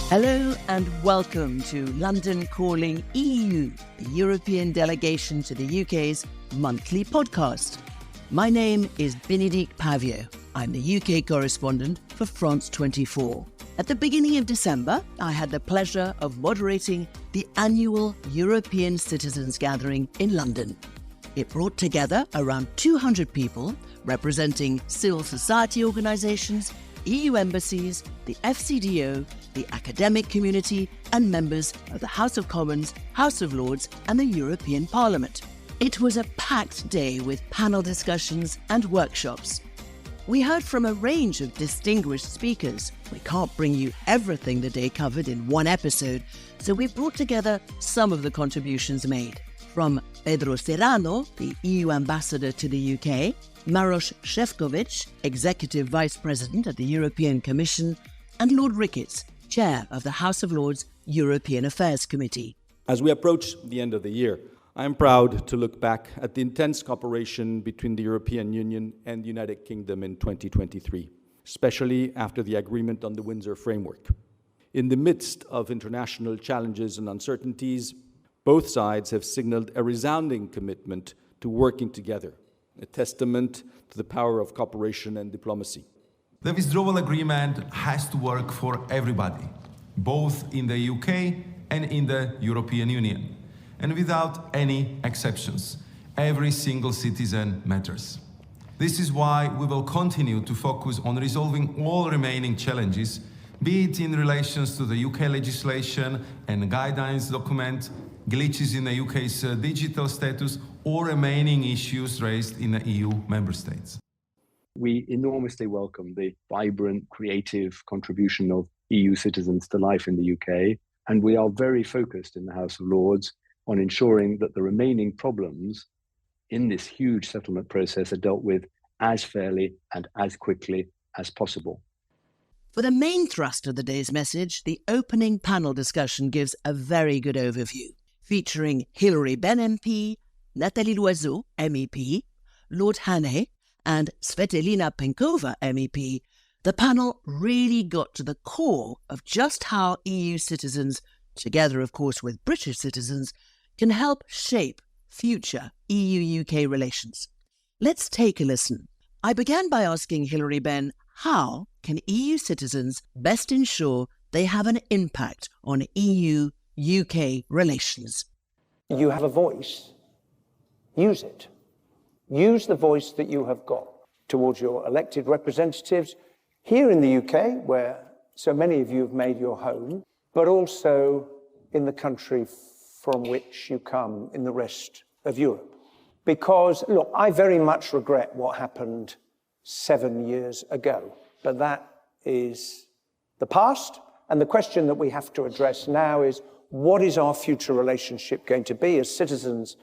Hello and welcome to London Calling EU, the European delegation to the UK's monthly podcast. My name is Bénédicte Paviot. I'm the UK correspondent for France 24. At the beginning of December, I had the pleasure of moderating the annual European Citizens Gathering in London. It brought together around 200 people representing civil society organisations, EU embassies, the FCDO, the academic community and members of the House of Commons, House of Lords and the European Parliament. It was a packed day with panel discussions and workshops. We heard from a range of distinguished speakers. We can't bring you everything the day covered in one episode, so we've brought together some of the contributions made. From Pedro Serrano, the EU ambassador to the UK, Maroš Šefčovič, Executive Vice President at the European Commission, and Lord Ricketts, Chair of the House of Lords European Affairs Committee. As we approach the end of the year, I am proud to look back at the intense cooperation between the European Union and the United Kingdom in 2023, especially after the agreement on the Windsor Framework. In the midst of international challenges and uncertainties, both sides have signaled a resounding commitment to working together, a testament to the power of cooperation and diplomacy. The withdrawal agreement has to work for everybody, both in the UK and in the European Union, and without any exceptions. Every single citizen matters. This is why we will continue to focus on resolving all remaining challenges, be it in relations to the UK legislation and guidelines document, glitches in the UK's digital status, or remaining issues raised in the EU member states. We enormously welcome the vibrant, creative contribution of EU citizens to life in the UK, and we are very focused in the House of Lords on ensuring that the remaining problems in this huge settlement process are dealt with as fairly and as quickly as possible. For the main thrust of the day's message, the opening panel discussion gives a very good overview, featuring Hilary Benn MP, Nathalie Loiseau MEP, Lord Ricketts and Tsvetelina Penkova MEP. The panel really got to the core of just how EU citizens, together of course with British citizens, can help shape future EU-UK relations. Let's take a listen. I began by asking Hilary Benn, how can EU citizens best ensure they have an impact on EU-UK relations? You have a voice. Use it. Use the voice that you have got towards your elected representatives here in the UK, where so many of you have made your home, but also in the country from which you come in the rest of Europe. Because, look, I very much regret what happened 7 years ago, but that is the past. And the question that we have to address now is, what is our future relationship going to be as citizens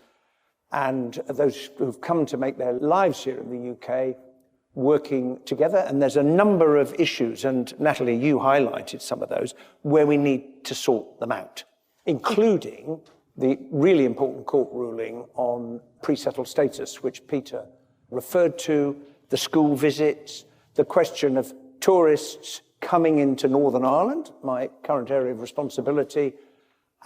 and those who've come to make their lives here in the UK working together? And there's a number of issues, and Nathalie, you highlighted some of those, where we need to sort them out, including the really important court ruling on pre-settled status, which Peter referred to, the school visits, the question of tourists coming into Northern Ireland, my current area of responsibility,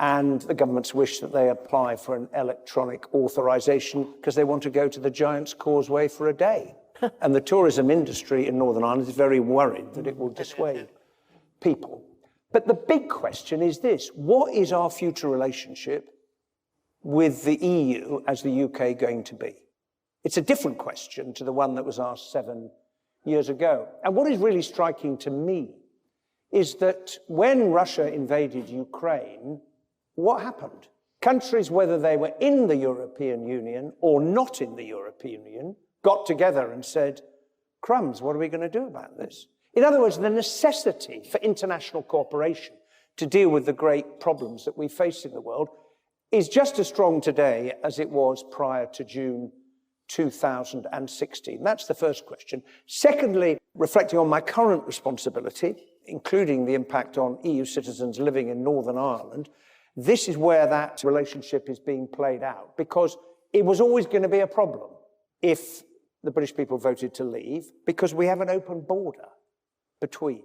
and the government's wish that they apply for an electronic authorisation because they want to go to the Giant's Causeway for a day. And the tourism industry in Northern Ireland is very worried that it will dissuade people. But the big question is this: what is our future relationship with the EU as the UK going to be? It's a different question to the one that was asked 7 years ago. And what is really striking to me is that when Russia invaded Ukraine, what happened? Countries, whether they were in the European Union or not in the European Union, got together and said, crumbs, what are we going to do about this? In other words, the necessity for international cooperation to deal with the great problems that we face in the world is just as strong today as it was prior to June 2016. That's the first question. Secondly, reflecting on my current responsibility, including the impact on EU citizens living in Northern Ireland, this is where that relationship is being played out, because it was always going to be a problem if the British people voted to leave, because we have an open border between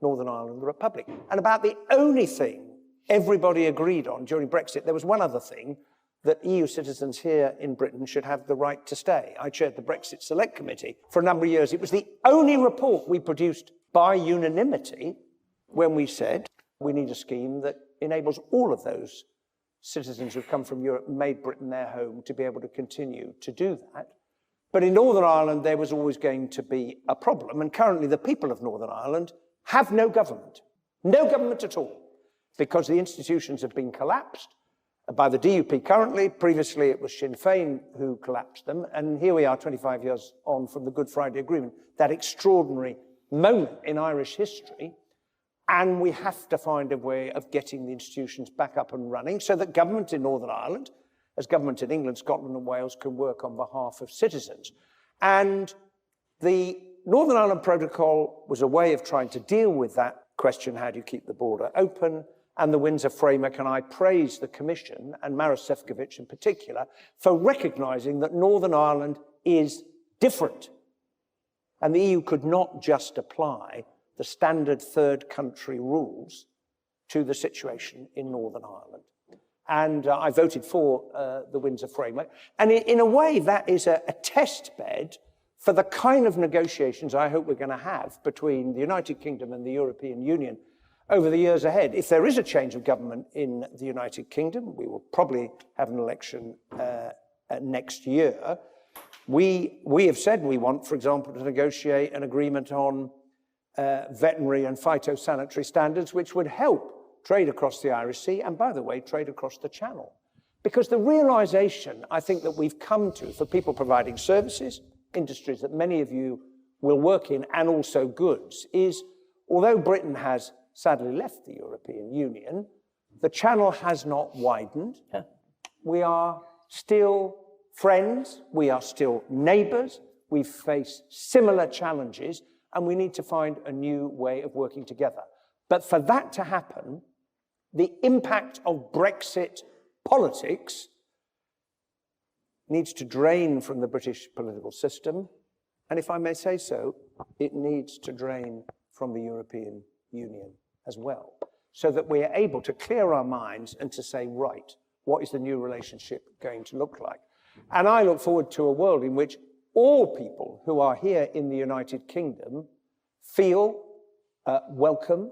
Northern Ireland the Republic. And about the only thing everybody agreed on during Brexit, there was one other thing, that EU citizens here in Britain should have the right to stay. I chaired the Brexit Select Committee for a number of years. It was the only report we produced by unanimity when we said we need a scheme that enables all of those citizens who've come from Europe and made Britain their home to be able to continue to do that. But in Northern Ireland, there was always going to be a problem. And currently, the people of Northern Ireland have no government at all, because the institutions have been collapsed by the DUP currently. Previously, it was Sinn Féin who collapsed them. And here we are 25 years on from the Good Friday Agreement, that extraordinary moment in Irish history. And we have to find a way of getting the institutions back up and running so that government in Northern Ireland, as government in England, Scotland and Wales, can work on behalf of citizens. And the Northern Ireland Protocol was a way of trying to deal with that question, how do you keep the border open? And the Windsor Framework, and I praise the Commission, and Maroš Šefčovič in particular, for recognising that Northern Ireland is different. And the EU could not just apply the standard third country rules to the situation in Northern Ireland. And I voted for the Windsor Framework. And in a way, that is a test bed for the kind of negotiations I hope we're going to have between the United Kingdom and the European Union over the years ahead. If there is a change of government in the United Kingdom, we will probably have an election next year. We have said we want, for example, to negotiate an agreement on veterinary and phytosanitary standards, which would help trade across the Irish Sea and, by the way, trade across the Channel. Because the realization, I think, that we've come to for people providing services, industries that many of you will work in, and also goods, is although Britain has sadly left the European Union, the Channel has not widened. We are still friends, we are still neighbours, we face similar challenges, and we need to find a new way of working together. But for that to happen, the impact of Brexit politics needs to drain from the British political system, and if I may say so, it needs to drain from the European Union as well, so that we are able to clear our minds and to say, right, what is the new relationship going to look like? And I look forward to a world in which all people who are here in the United Kingdom feel welcome.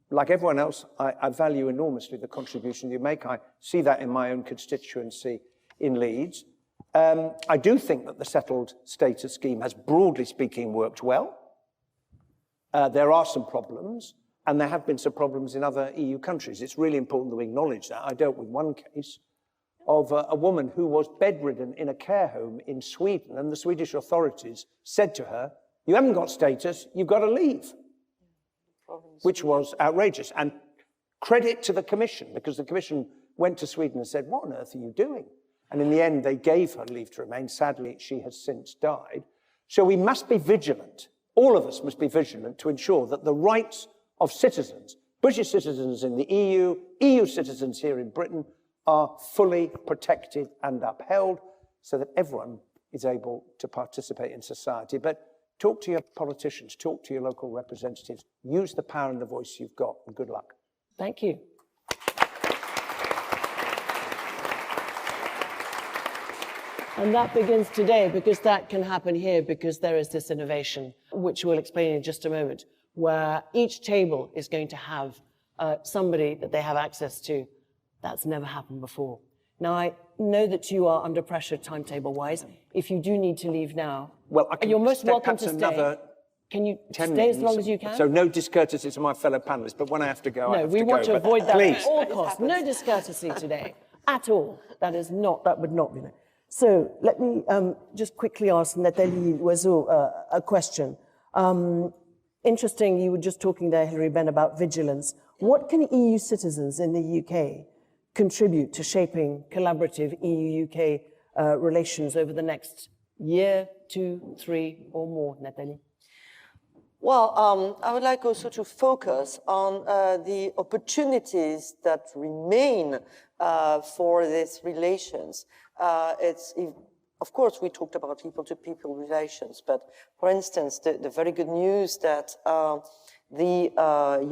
Like everyone else, I value enormously the contribution you make. I see that in my own constituency in Leeds. I do think that the settled status scheme has, broadly speaking, worked well. There are some problems, and there have been some problems in other EU countries. It's really important that we acknowledge that. I dealt with one case of a woman who was bedridden in a care home in Sweden, and the Swedish authorities said to her, you haven't got status, you've got to leave, which was outrageous. And credit to the Commission, because the Commission went to Sweden and said, what on earth are you doing? And in the end, they gave her leave to remain. Sadly, she has since died. So we must be vigilant. All of us must be vigilant to ensure that the rights of citizens, British citizens in the EU, EU citizens here in Britain, are fully protected and upheld so that everyone is able to participate in society. But talk to your politicians, talk to your local representatives, use the power and the voice you've got, and good luck. Thank you. And that begins today, because that can happen here, because there is this innovation, which we'll explain in just a moment, where each table is going to have somebody that they have access to. That's never happened before. Now, I know that you are under pressure timetable-wise. If you do need to leave now, well, I can you're most welcome to stay. Can you stay as long as you can? So no discourtesy to my fellow panelists, but when I have to go, I have to go. No, we want to avoid that please. at all costs. No discourtesy today, at all. That would not be there. So let me just quickly ask Nathalie Loiseau a question. Interesting, you were just talking there, Hilary Benn, about vigilance. What can EU citizens in the UK contribute to shaping collaborative EU-UK relations over the next year, 2, 3, or more, Nathalie? Well, I would like also to focus on the opportunities that remain for these relations. Of course, we talked about people-to-people relations, but for instance, the very good news that the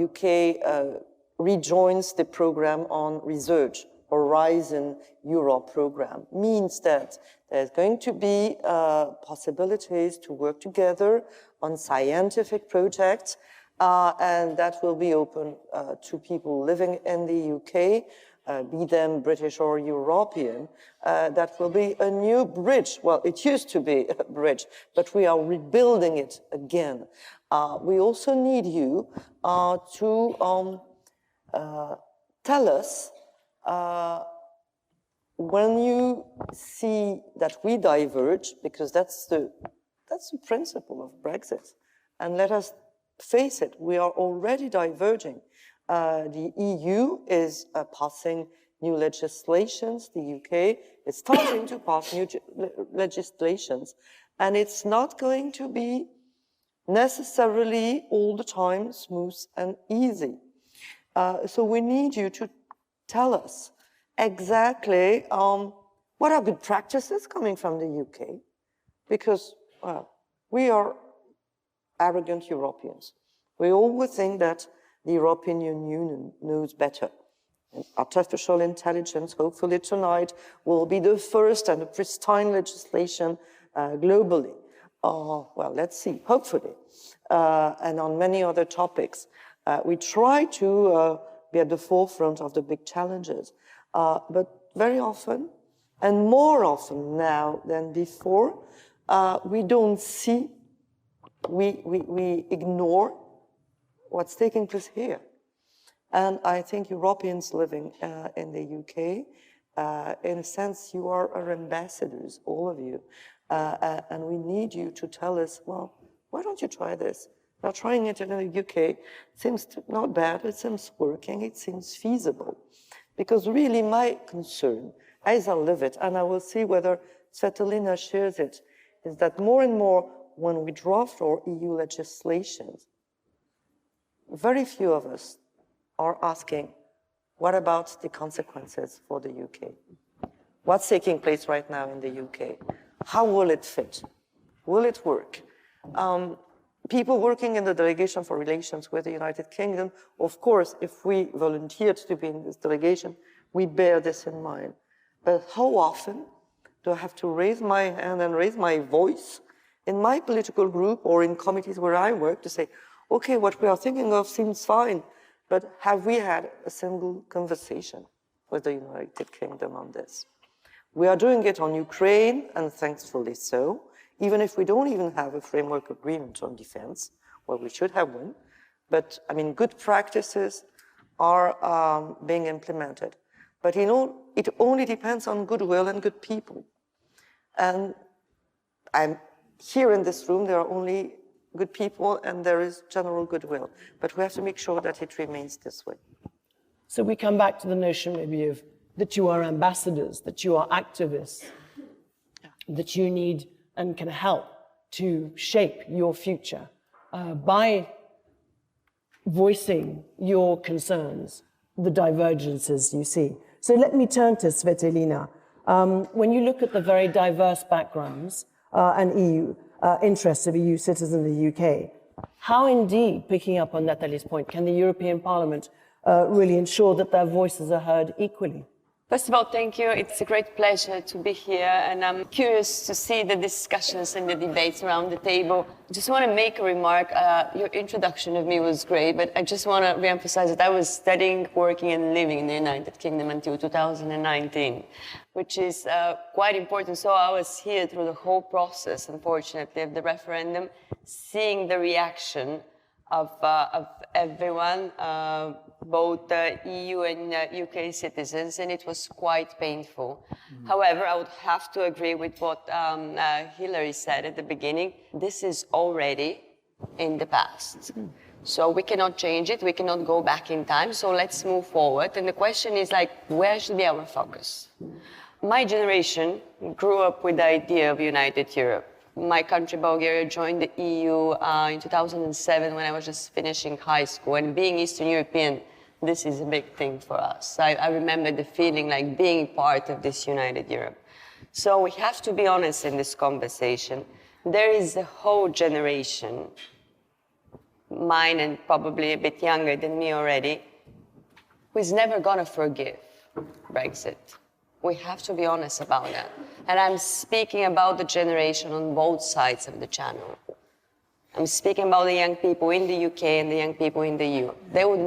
UK rejoins the program on research, Horizon Europe program, means that there's going to be possibilities to work together on scientific projects, and that will be open to people living in the UK, be them British or European. That will be a new bridge. Well, it used to be a bridge, but we are rebuilding it again. We also need you to tell us when you see that we diverge, because that's the principle of Brexit, and let us face it, we are already diverging. The EU is passing new legislations. The UK is starting to pass new legislations, and it's not going to be necessarily all the time smooth and easy. So we need you to tell us exactly what are good practices coming from the UK, because we are arrogant Europeans. We always think that the European Union knows better. And artificial intelligence, hopefully tonight, will be the first and the pristine legislation globally. Well, let's see, hopefully. And on many other topics. We try to be at the forefront of the big challenges, but very often, and more often now than before, we don't see, we ignore what's taking place here. And I think Europeans living in the UK, in a sense, you are our ambassadors, all of you, and we need you to tell us, well, why don't you try this? Now, trying it in the UK, it seems not bad, it seems working, it seems feasible. Because really my concern, as I live it, and I will see whether Tsvetelina shares it, is that more and more when we draft our EU legislations, very few of us are asking, what about the consequences for the UK? What's taking place right now in the UK? How will it fit? Will it work? People working in the delegation for relations with the United Kingdom, of course, if we volunteered to be in this delegation, we bear this in mind. But how often do I have to raise my hand and raise my voice in my political group or in committees where I work to say, okay, what we are thinking of seems fine, but have we had a single conversation with the United Kingdom on this? We are doing it on Ukraine, and thankfully so, even if we don't even have a framework agreement on defense, well, we should have one. But, I mean, good practices are being implemented. But, you know, it only depends on goodwill and good people. And I'm here in this room, there are only good people and there is general goodwill. But we have to make sure that it remains this way. So we come back to the notion maybe of that you are ambassadors, that you are activists, that you need and can help to shape your future by voicing your concerns, the divergences you see. So let me turn to Tsvetelina. When you look at the very diverse backgrounds and EU interests of EU citizens in the UK, how indeed, picking up on Nathalie's point, can the European Parliament really ensure that their voices are heard equally? First of all, thank you. It's a great pleasure to be here, and I'm curious to see the discussions and the debates around the table. I just want to make a remark. Your introduction of me was great, but I just want to reemphasize that I was studying, working, and living in the United Kingdom until 2019, which is quite important. So I was here through the whole process, unfortunately, of the referendum, seeing the reaction of everyone, both EU and UK citizens, and it was quite painful. However, I would have to agree with what Hilary said at the beginning. This is already in the past. So we cannot change it, we cannot go back in time, so let's move forward. And the question is like, where should be our focus? My generation grew up with the idea of United Europe. My country, Bulgaria, joined the EU in 2007 when I was just finishing high school. And being Eastern European, this is a big thing for us. I remember the feeling like being part of this United Europe. So we have to be honest in this conversation. There is a whole generation, mine and probably a bit younger than me already, who is never going to forgive Brexit. We have to be honest about that. And I'm speaking about the generation on both sides of the channel. I'm speaking about the young people in the UK and the young people in the EU. They will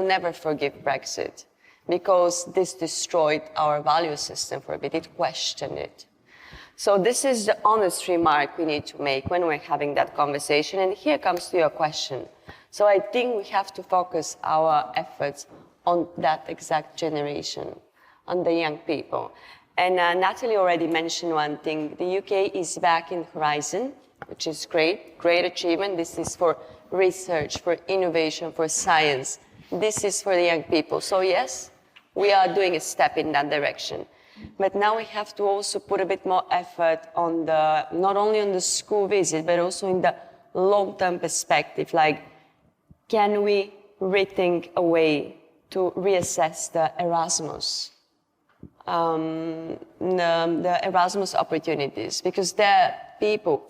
never forgive Brexit because this destroyed our value system for a bit. It questioned it. So this is the honest remark we need to make when we're having that conversation. And here comes to your question. So I think we have to focus our efforts on that exact generation, on the young people. And Nathalie already mentioned one thing. The UK is back in Horizon, which is great achievement. This is for research, for innovation, for science. This is for the young people. So yes, we are doing a step in that direction. But now we have to also put a bit more effort on the, not only on the school visit, but also in the long-term perspective. Like, can we rethink a way to reassess the Erasmus, the Erasmus opportunities? Because there are people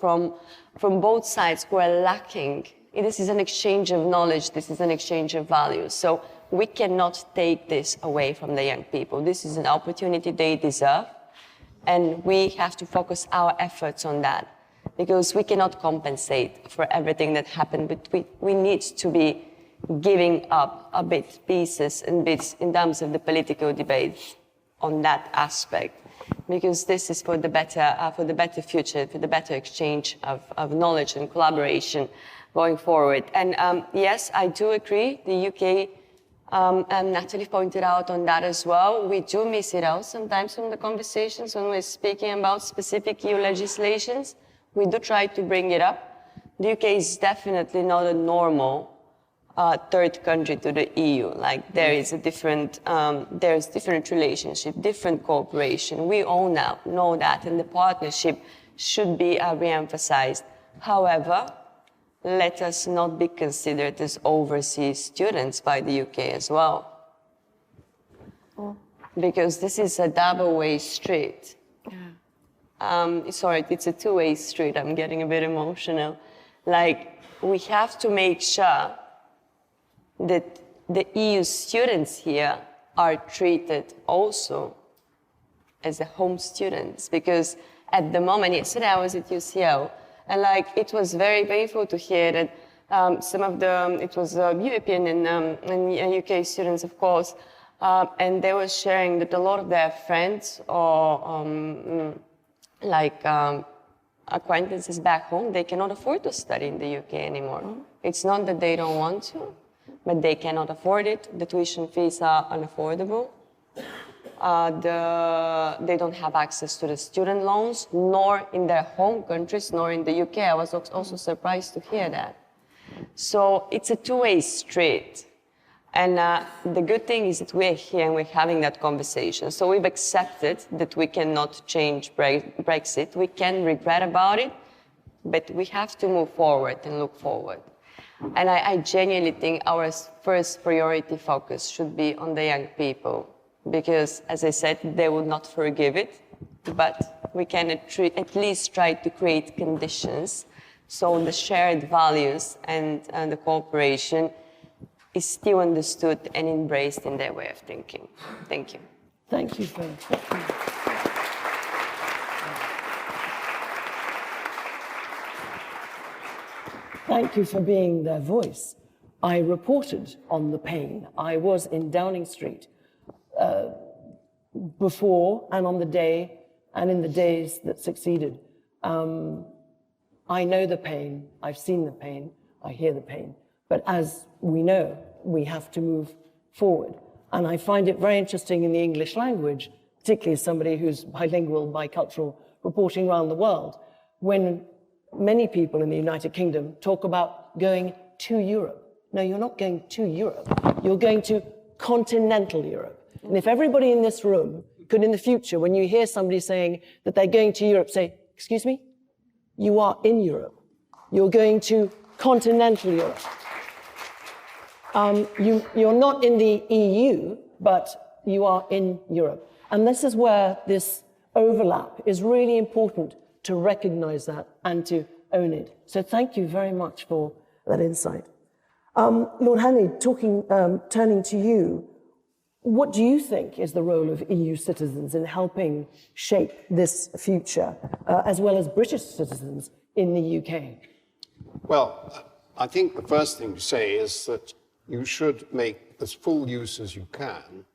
from both sides who are lacking. This is an exchange of knowledge. This is an exchange of values. So we cannot take this away from the young people. This is an opportunity they deserve, and we have to focus our efforts on that, because we cannot compensate for everything that happened, but we need to be giving up a bit pieces and bits in terms of the political debate on that aspect, because this is for the better future, for the better exchange of knowledge and collaboration going forward. And yes, I do agree, the UK, and Nathalie pointed out on that as well, we do miss it out sometimes from the conversations when we're speaking about specific EU legislations. We do try to bring it up. The UK is definitely not a normal third country to the EU. Like, there is a different, there's different relationship, different cooperation. We all now know that, and the partnership should be re-emphasized. However, let us not be considered as overseas students by the UK as well. Because this is a double-way street. Sorry, it's a two-way street. I'm getting a bit emotional. Like, we have to make sure that the EU students here are treated also as the home students. Because at the moment, yesterday I was at UCL, and like, it was very painful to hear that some of the, it was European and UK students, of course, and they were sharing that a lot of their friends or acquaintances back home, they cannot afford to study in the UK anymore. It's not that they don't want to, but they cannot afford it. The tuition fees are unaffordable. They don't have access to the student loans, nor in their home countries, nor in the UK. I was also surprised to hear that. So it's a two-way street. And the good thing is that we're here and we're having that conversation. So we've accepted that we cannot change Brexit. We can regret about it, but we have to move forward and look forward. And I genuinely think our first priority focus should be on the young people. Because, as I said, they will not forgive it, but we can at least try to create conditions so the shared values and the cooperation is still understood and embraced in their way of thinking. Thank you. Thank you for Thank you for being their voice. I reported on the pain. I was in Downing Street before and on the day and in the days that succeeded. I know the pain, I've seen the pain, I hear the pain, but as we know, we have to move forward. And I find it very interesting in the English language, particularly as somebody who's bilingual, bicultural, reporting around the world, when many people in the United Kingdom talk about going to Europe. No, you're not going to Europe, you're going to continental Europe. And if everybody in this room could, in the future, when you hear somebody saying that they're going to Europe, say, excuse me, you are in Europe. You're going to continental Europe. You're not in the EU, but you are in Europe. And this is where this overlap is really important, to recognize that and to own it. So thank you very much for that insight. Lord Hanley, turning to you, what do you think is the role of EU citizens in helping shape this future, as well as British citizens in the UK? Well, I think the first thing to say is that you should make as full use as you can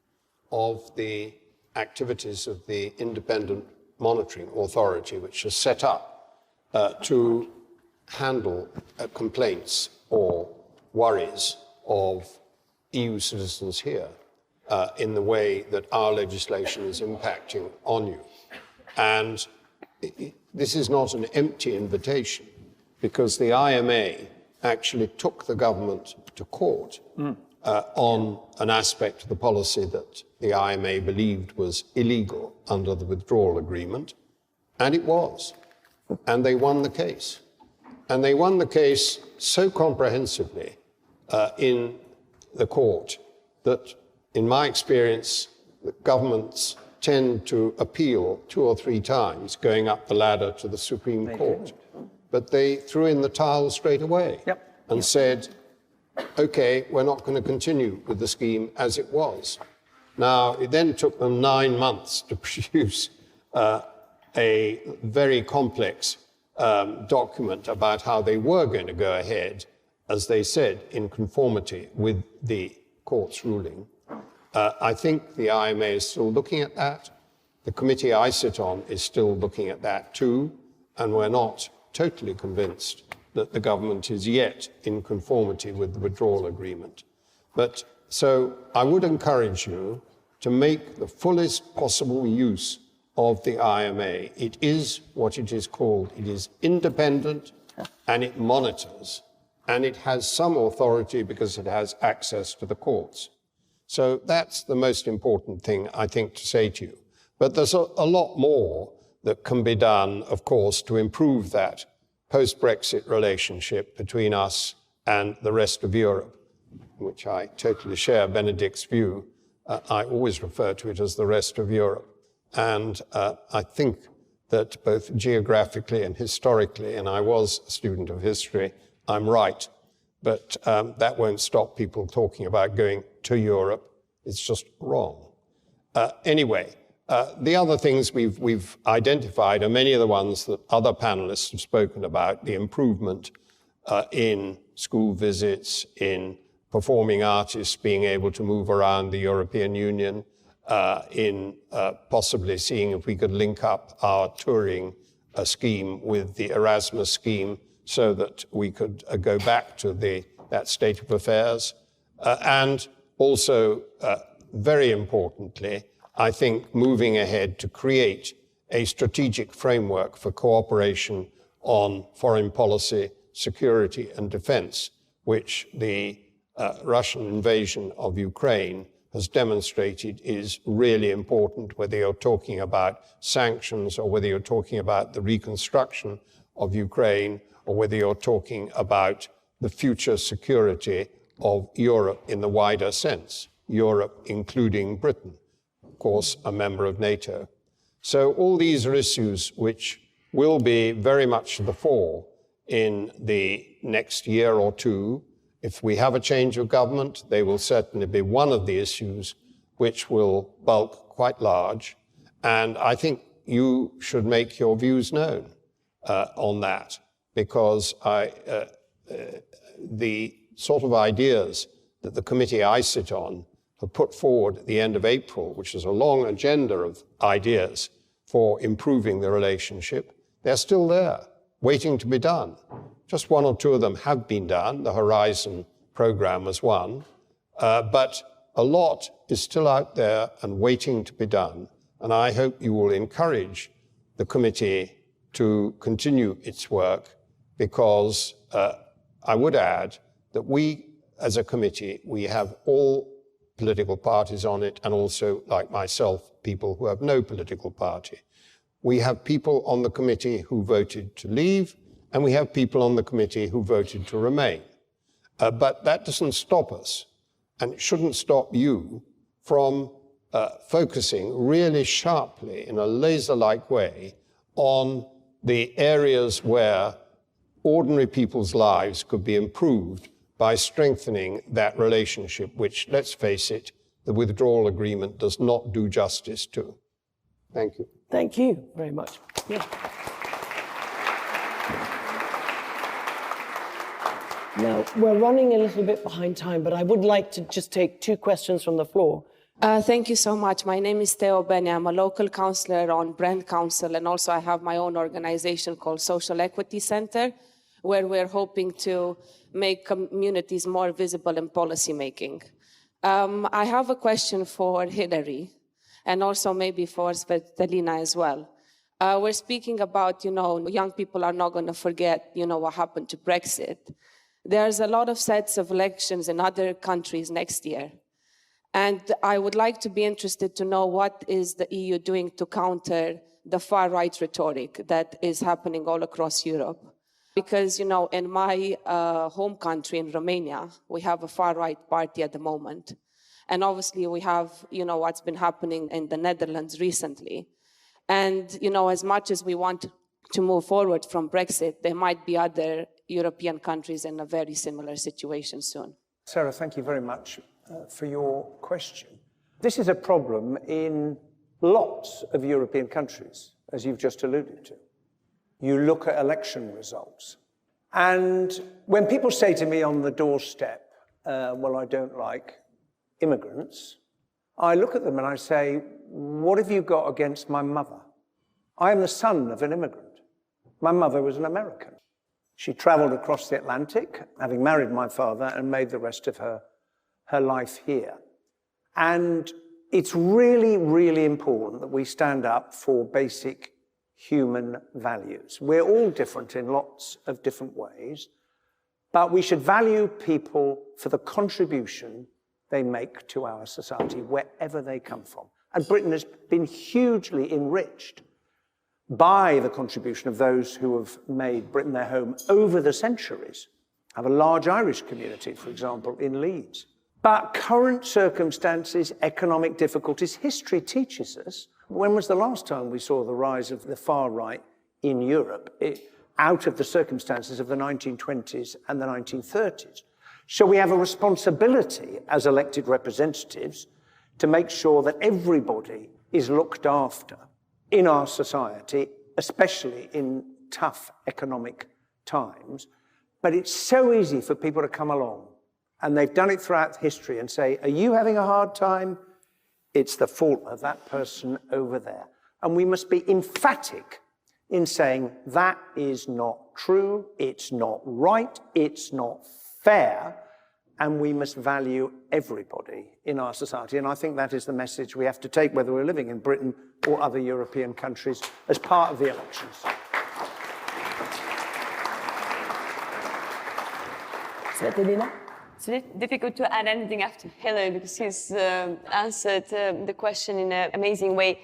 of the activities of the Independent Monitoring Authority, which is set up to handle complaints or worries of EU citizens here in the way that our legislation is impacting on you. And this is not an empty invitation, because the IMA actually took the government to court on an aspect of the policy that the IMA believed was illegal under the withdrawal agreement, and it was. And they won the case. And they won the case so comprehensively in the court that, in my experience, the governments tend to appeal 2 or 3 times going up the ladder to the Supreme Court. But they threw in the towel straight away and said, okay, we're not going to continue with the scheme as it was. Now, it then took them 9 months to produce a very complex document about how they were going to go ahead, as they said, in conformity with the court's ruling. I think the IMA is still looking at that. The committee I sit on is still looking at that too, and we're not totally convinced that the government is yet in conformity with the withdrawal agreement. But so I would encourage you to make the fullest possible use of the IMA. It is what it is called. It is independent, and it monitors, and it has some authority because it has access to the courts. So that's the most important thing, I think, to say to you. But there's a lot more that can be done, of course, to improve that post-Brexit relationship between us and the rest of Europe, which I totally share Benedict's view. I always refer to it as the rest of Europe. And I think that both geographically and historically, and I was a student of history, I'm right. But that won't stop people talking about going to Europe. It's just wrong. Anyway, the other things we've identified are many of the ones that other panelists have spoken about: the improvement in school visits, in performing artists being able to move around the European Union, in possibly seeing if we could link up our touring scheme with the Erasmus scheme so that we could go back to that state of affairs. And also, very importantly, I think moving ahead to create a strategic framework for cooperation on foreign policy, security and defense, which the Russian invasion of Ukraine has demonstrated is really important, whether you're talking about sanctions or whether you're talking about the reconstruction of Ukraine or whether you're talking about the future security of Europe in the wider sense, Europe including Britain, of course, a member of NATO. So all these are issues which will be very much to the fore in the next year or two. If we have a change of government, they will certainly be one of the issues which will bulk quite large. And I think you should make your views known on that, because the sort of ideas that the committee I sit on have put forward at the end of April, which is a long agenda of ideas for improving the relationship, they're still there, waiting to be done. Just 1 or 2 of them have been done. The Horizon program was one, but a lot is still out there and waiting to be done. And I hope you will encourage the committee to continue its work, because I would add that we, as a committee, we have all political parties on it, and also, like myself, people who have no political party. We have people on the committee who voted to leave, and we have people on the committee who voted to remain. But that doesn't stop us, and it shouldn't stop you from focusing really sharply in a laser-like way on the areas where ordinary people's lives could be improved by strengthening that relationship, which, let's face it, the withdrawal agreement does not do justice to. Thank you. Thank you very much. Yeah. Now, we're running a little bit behind time, but I would like to just take 2 questions from the floor. Thank you so much. My name is Theo Benny. I'm a local councillor on Brent Council, and also I have my own organization called Social Equity Center, where we're hoping to make communities more visible in policy making. I have a question for Hilary, and also maybe for Tsvetelina as well. We're speaking about, young people are not going to forget, what happened to Brexit. There's a lot of sets of elections in other countries next year. And I would like to be interested to know what is the EU doing to counter the far-right rhetoric that is happening all across Europe. Because, in my home country, in Romania, we have a far-right party at the moment. And obviously we have, what's been happening in the Netherlands recently. And, as much as we want to move forward from Brexit, there might be other European countries in a very similar situation soon. Sarah, thank you very much for your question. This is a problem in lots of European countries, as you've just alluded to. You look at election results. And when people say to me on the doorstep, well, I don't like immigrants, I look at them and I say, what have you got against my mother? I am the son of an immigrant. My mother was an American. She traveled across the Atlantic, having married my father, and made the rest of her life here. And it's really, really important that we stand up for basic human values. We're all different in lots of different ways, but we should value people for the contribution they make to our society, wherever they come from. And Britain has been hugely enriched by the contribution of those who have made Britain their home over the centuries. I have a large Irish community, for example, in Leeds. But current circumstances, economic difficulties, history teaches us. When was the last time we saw the rise of the far right in Europe out of the circumstances of the 1920s and the 1930s? So we have a responsibility as elected representatives to make sure that everybody is looked after in our society, especially in tough economic times. But it's so easy for people to come along, and they've done it throughout history, and say, are you having a hard time? It's the fault of that person over there. And we must be emphatic in saying that is not true, it's not right, it's not fair, and we must value everybody in our society. And I think that is the message we have to take, whether we're living in Britain or other European countries, as part of the elections. Tsvetelina? It's difficult to add anything after Hilary because he's answered the question in an amazing way.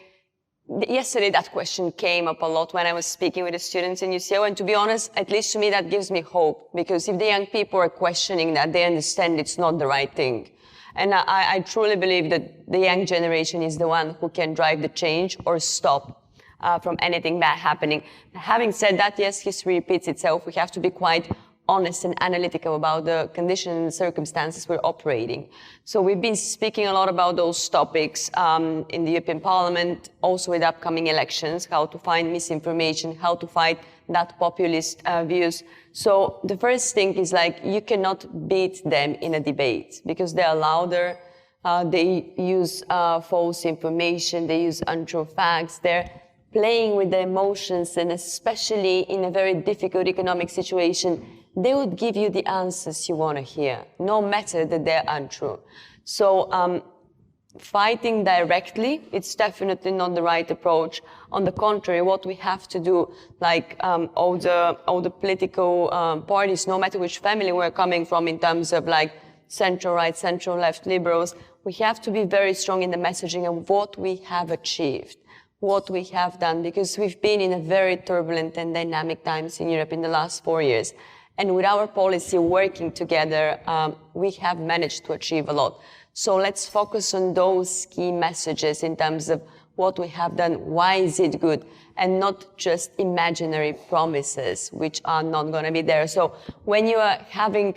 Yesterday, that question came up a lot when I was speaking with the students in UCO, and to be honest, at least to me, that gives me hope, because if the young people are questioning that, they understand it's not the right thing. And I truly believe that the young generation is the one who can drive the change or stop from anything bad happening. Having said that, yes, history repeats itself. We have to be quite honest and analytical about the conditions and circumstances we're operating. So we've been speaking a lot about those topics in the European Parliament, also with upcoming elections, how to find misinformation, how to fight that populist views. So the first thing is, like, you cannot beat them in a debate because they are louder, they use false information, they use untrue facts, they're playing with their emotions, and especially in a very difficult economic situation, they would give you the answers you want to hear, no matter that they're untrue. So fighting directly, it's definitely not the right approach. On the contrary, what we have to do, like all the political parties, no matter which family we're coming from in terms of like central right, central left, liberals, we have to be very strong in the messaging of what we have achieved, what we have done, because we've been in a very turbulent and dynamic times in Europe in the last 4 years. And with our policy working together, we have managed to achieve a lot. So let's focus on those key messages in terms of what we have done, why is it good, and not just imaginary promises which are not going to be there. So when you are having,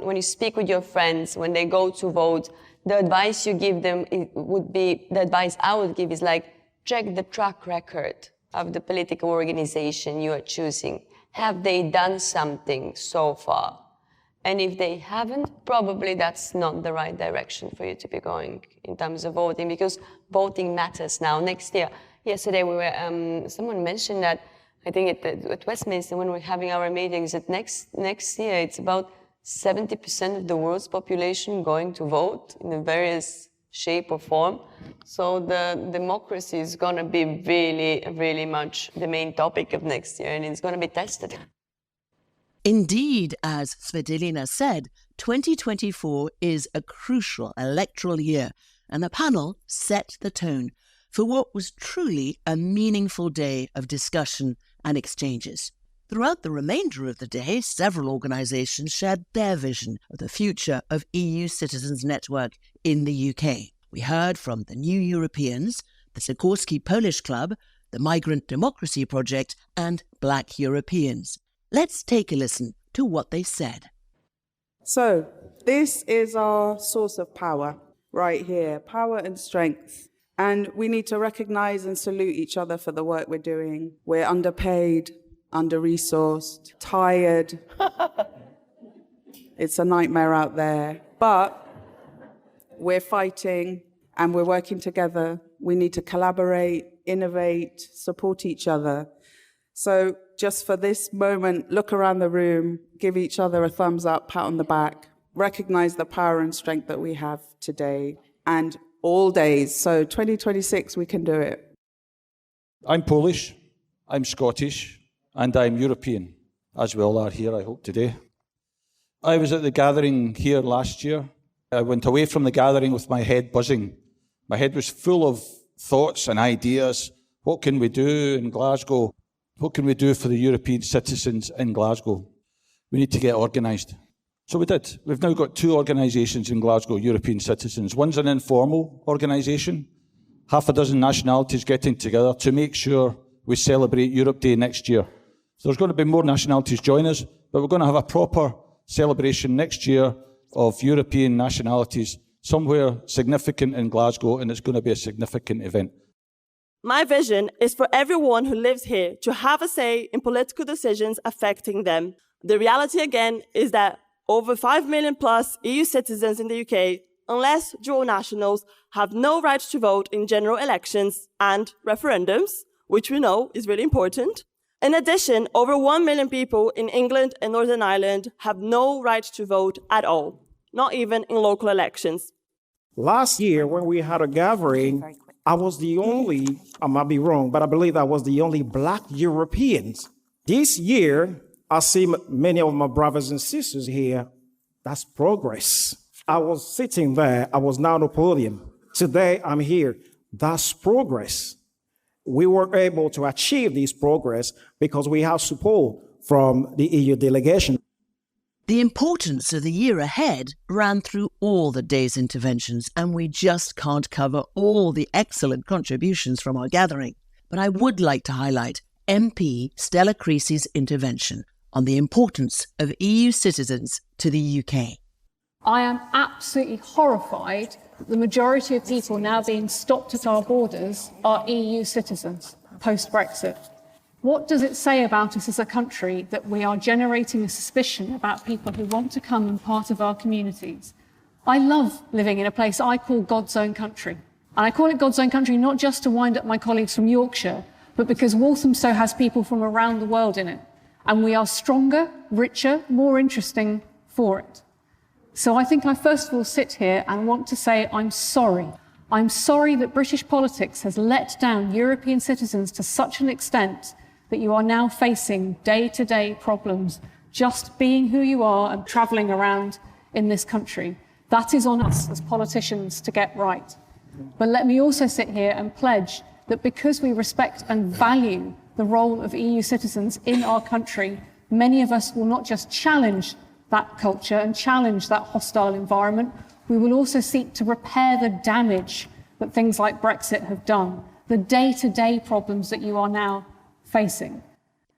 when you speak with your friends, when they go to vote, the advice you give them would be, the advice I would give is like, check the track record of the political organization you are choosing. Have they done something so far? And if they haven't, probably that's not the right direction for you to be going in terms of voting, because voting matters now. Next year, yesterday we were, someone mentioned that, I think at Westminster when we're having our meetings, that next year it's about 70% of the world's population going to vote in a various shape or form. So the democracy is going to be really, really much the main topic of next year, and it's going to be tested. Indeed, as Tsvetelina said, 2024 is a crucial electoral year, and the panel set the tone for what was truly a meaningful day of discussion and exchanges. Throughout the remainder of the day, several organisations shared their vision of the future of EU Citizens Network in the UK. We heard from the New Europeans, the Sikorski Polish Club, the Migrant Democracy Project, and Black Europeans. Let's take a listen to what they said. So, this is our source of power, right here, power and strength. And we need to recognise and salute each other for the work we're doing. We're underpaid, under-resourced, tired. It's a nightmare out there. But we're fighting and we're working together. We need to collaborate, innovate, support each other. So just for this moment, look around the room, give each other a thumbs up, pat on the back, recognize the power and strength that we have today and all days. So 2026, we can do it. I'm Polish, I'm Scottish, and I'm European, as we all are here, I hope, today. I was at the gathering here last year. I went away from the gathering with my head buzzing. My head was full of thoughts and ideas. What can we do in Glasgow? What can we do for the European citizens in Glasgow? We need to get organised. So we did. We've now got 2 organisations in Glasgow, European citizens. One's an informal organisation, half a dozen nationalities getting together to make sure we celebrate Europe Day next year. So there's going to be more nationalities join us, but we're going to have a proper celebration next year of European nationalities, somewhere significant in Glasgow, and it's going to be a significant event. My vision is for everyone who lives here to have a say in political decisions affecting them. The reality, again, is that over 5 million plus EU citizens in the UK, unless dual nationals, have no right to vote in general elections and referendums, which we know is really important. In addition, over 1 million people in England and Northern Ireland have no right to vote at all, not even in local elections. Last year, when we had a gathering, I was the only, I might be wrong, but I believe I was the only Black Europeans. This year, I see many of my brothers and sisters here. That's progress. I was sitting there. I was now on the podium. Today, I'm here. That's progress. We were able to achieve this progress because we have support from the EU delegation. The importance of the year ahead ran through all the day's interventions, and we just can't cover all the excellent contributions from our gathering. But I would like to highlight MP Stella Creasy's intervention on the importance of EU citizens to the UK. I am absolutely horrified that the majority of people now being stopped at our borders are EU citizens post-Brexit. What does it say about us as a country that we are generating a suspicion about people who want to come and part of our communities? I love living in a place I call God's own country. And I call it God's own country not just to wind up my colleagues from Yorkshire, but because Walthamstow has people from around the world in it. And we are stronger, richer, more interesting for it. So I think I first of all sit here and want to say I'm sorry. I'm sorry that British politics has let down European citizens to such an extent that you are now facing day-to-day problems just being who you are and travelling around in this country. That is on us as politicians to get right. But let me also sit here and pledge that because we respect and value the role of EU citizens in our country, many of us will not just challenge that culture and challenge that hostile environment, we will also seek to repair the damage that things like Brexit have done. the day-to-day problems that you are now facing.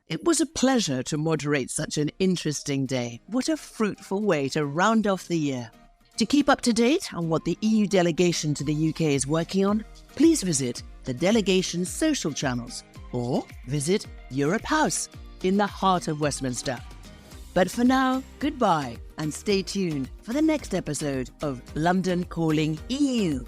It was a pleasure to moderate such an interesting day. What a fruitful way to round off the year. To keep up to date on what the EU delegation to the UK is working on, please visit the delegation's social channels or visit Europe House in the heart of Westminster. But for now, goodbye and stay tuned for the next episode of London Calling EU.